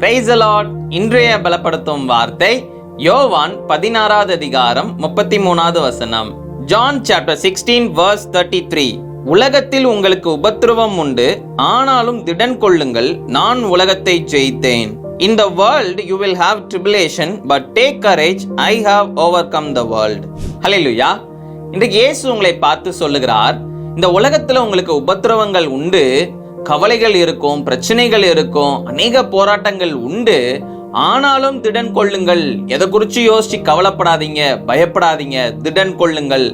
Praise the Lord. இன்றைய பலப்படுத்தும் வார்த்தை யோவான் 16வது அதிகாரம் 33வது வசனம். John chapter 16 verse 33. உலகத்தில் உங்களுக்கு உபத்திரவம் உண்டு, ஆனாலும் திடன் கொள்ளுங்கள், நான் உலகத்தை ஜெயித்தேன். In the world you will have tribulation, but take courage, I have overcome the world. ஹல்லேலூயா. இன்றைக்கு இயேசு உங்களை பார்த்து சொல்லுகிறார், இந்த உலகத்துல உங்களுக்கு உபத்திரவங்கள் உண்டு, கவலைகள் இருக்கும், பிரச்சனைகள் இருக்கும், அநேக போராட்டங்கள் உண்டு, ஆனாலும் திடன் கொள்ளுங்கள். எதை குறிச்சு யோசிச்சு கவலைப்படாதீங்க, பயப்படாதீங்க, திடன் கொள்ளுங்கள்.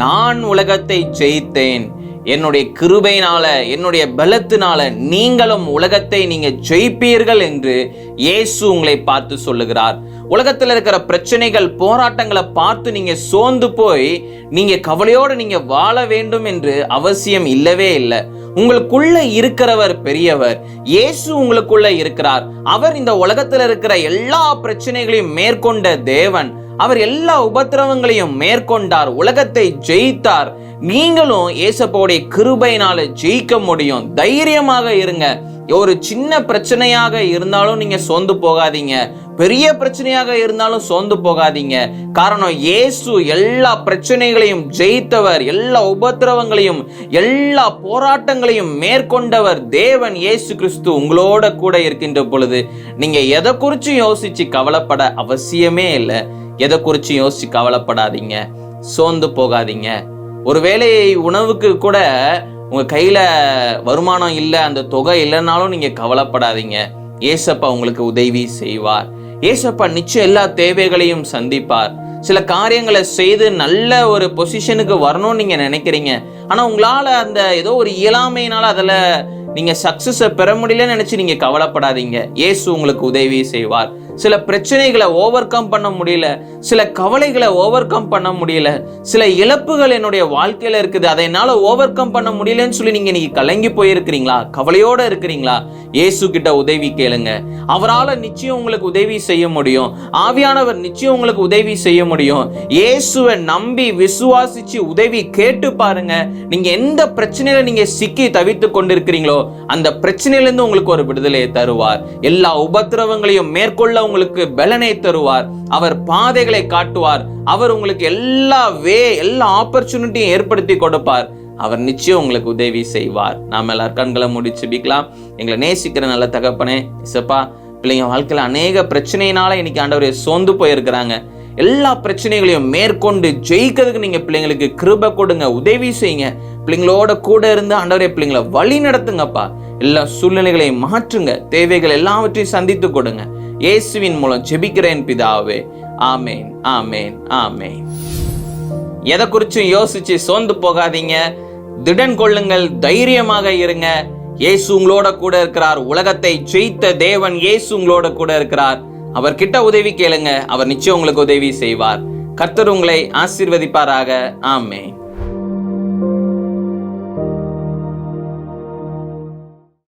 நான் உலகத்தை ஜெயித்தேன். என்னுடைய கிருபையினால, என்னுடைய பலத்தினால நீங்களும் உலகத்தை நீங்க ஜெயிப்பீர்கள் என்று இயேசு உங்களை பார்த்து சொல்லுகிறார். உலகத்தில் இருக்கிற பிரச்சனைகள், போராட்டங்களை பார்த்து நீங்க சோர்ந்து போய் நீங்க கவலையோடு நீங்க வாழ வேண்டும் என்று அவசியம் இல்லவே இல்லை. உங்களுக்குள்ள இருக்கிறவர் பெரியவர். இயேசு உங்களுக்குள்ள இருக்கிறார். அவர் இந்த உலகத்தில் இருக்கிற எல்லா பிரச்சனைகளையும் மேற்கொண்ட தேவன். அவர் எல்லா உபத்திரவங்களையும் மேற்கொண்டார், உலகத்தை ஜெயித்தார். நீங்களும் இயேசுவோடைய கிருபையினால ஜெயிக்க முடியும். தைரியமாக இருங்க. ஒரு சின்ன பிரச்சனையாக இருந்தாலும் நீங்க சோர்ந்து போகாதீங்க, பெரிய பிரச்சனையாக இருந்தாலும் சோர்ந்து போகாதீங்க. காரணம், இயேசு எல்லா பிரச்சனைகளையும் ஜெயித்தவர், எல்லா உபத்திரவங்களையும் எல்லா போராட்டங்களையும் மேற்கொண்டவர் தேவன் இயேசு கிறிஸ்து உங்களோட கூட இருக்கின்ற பொழுது நீங்க எதை குறிச்சு யோசிச்சு கவலைப்பட அவசியமே இல்லை. எதை குறிச்சு யோசிச்சு கவலைப்படாதீங்க, சோர்ந்து போகாதீங்க. ஒருவேளை உணவுக்கு கூட உங்க கையில வருமானம் இல்லை, அந்த தொகை இல்லைன்னாலும் நீங்க கவலைப்படாதீங்க. ஏசப்பா உங்களுக்கு உதவி செய்வார். ஏசப்பா நிச்சயம் எல்லா தேவைகளையும் சந்திப்பார். சில காரியங்களை செய்து நல்ல ஒரு பொசிஷனுக்கு வரணும்னு நீங்க நினைக்கிறீங்க, ஆனா உங்களால அந்த ஏதோ ஒரு இயலாமையினால அதுல நீங்க சக்சஸை பெற முடியலன்னு நினைச்சு நீங்க கவலைப்படாதீங்க. இயேசு உங்களுக்கு உதவி செய்வார். சில பிரச்சனைகளை ஓவர் கம் பண்ண முடியல, சில கவலைகளை ஓவர் கம் பண்ண முடியல, சில இழப்புகள் என்னுடைய வாழ்க்கையில இருக்குது, அதை என்னால ஓவர் கம் பண்ண முடியலன்னு சொல்லி நீங்க கலங்கி போயிருக்கிறீங்களா, கவலையோட இருக்கிறீங்களா? இயேசு கிட்ட உதவி கேளுங்க. அவரால் நிச்சயம் உங்களுக்கு உதவி செய்ய முடியும். ஆவியானவர் நிச்சயம் உங்களுக்கு உதவி செய்ய முடியும். இயேசுவை நம்பி விசுவாசிச்சு உதவி கேட்டு பாருங்க. நீங்க எந்த பிரச்சனையில நீங்க சிக்கி தவித்து கொண்டிருக்கிறீங்களோ அந்த பிரச்சனையிலிருந்து உங்களுக்கு ஒரு விடுதலையை தருவார். எல்லா உபத்திரவங்களையும் மேற்கொள்ள உங்களுக்கு பலனை தருவார். அவர் பாதைகளை காட்டுவார். அவர் உங்களுக்கு எல்லா ஆப்பர்ச்சுனிட்டியும் ஏற்படுத்தி கொடுப்பார். அவர் நிச்சயம் உங்களுக்கு உதவி செய்வார். நாம எல்லாரும் கண்களை மூடி ஜெபிக்கலாம். எங்களை நேசிக்கிற நல்ல தகப்பனே, இசப்பா, பிள்ளைங்க வாழ்க்கையில அநேக பிரச்சனையினால இன்னைக்கு ஆண்டவரே சோர்ந்து போயிருக்கிறாங்க. எல்லா பிரச்சனைகளையும் மேற்கொண்டு ஜெயிக்கிறதுக்கு நீங்க பிள்ளைங்களுக்கு கிருபை கொடுங்க, உதவி செய்யுங்க. பிள்ளைங்களோட கூட இருந்து ஆண்டவரே பிள்ளைங்களை வழி நடத்துங்கப்பா. எல்லா சூழ்நிலைகளையும் மாற்றுங்க, தேவைகள் எல்லாவற்றையும் சந்தித்து கொடுங்க. இயேசுவின் மூலம் ஜெபிக்கிறேன் பிதாவே. ஆமேன், ஆமேன், ஆமேன். எதை குறிச்சும் யோசிச்சு சோர்ந்து போகாதீங்க, திடன் கொள்ளுங்கள், தைரியமாக இருங்க. இயேசு உங்களோட கூட இருக்கிறார். உலகத்தை ஜெயித்த தேவன் இயேசு உங்களோட கூட இருக்கிறார். அவர்கிட்ட உதவி கேளுங்க, அவர் நிச்சயம் உங்களுக்கு உதவி செய்வார். கர்த்தர் உங்களை ஆசீர்வதிப்பாராக. ஆமென்.